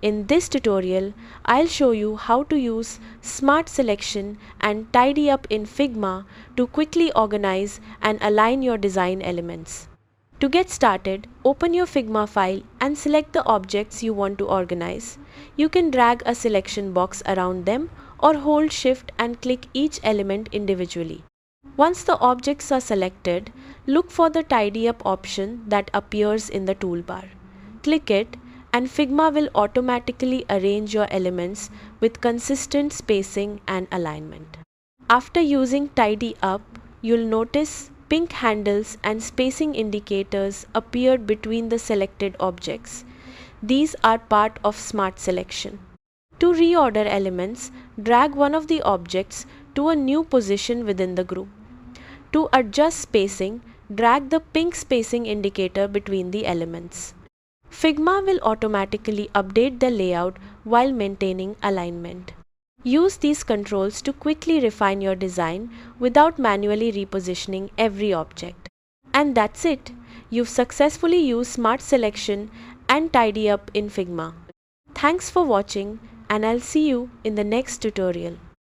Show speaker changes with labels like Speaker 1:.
Speaker 1: In this tutorial, I'll show you how to use Smart Selection and Tidy Up in Figma to quickly organize and align your design elements. To get started, open your Figma file and select the objects you want to organize. You can drag a selection box around them or hold Shift and click each element individually. Once the objects are selected, look for the Tidy Up option that appears in the toolbar. Click it and Figma will automatically arrange your elements with consistent spacing and alignment. After using Tidy Up, you'll notice pink handles and spacing indicators appeared between the selected objects. These are part of Smart Selection. To reorder elements, drag one of the objects to a new position within the group. To adjust spacing, drag the pink spacing indicator between the elements. Figma will automatically update the layout while maintaining alignment. Use these controls to quickly refine your design without manually repositioning every object. And that's it. You've successfully used Smart Selection and Tidy Up in Figma. Thanks for watching, and I'll see you in the next tutorial.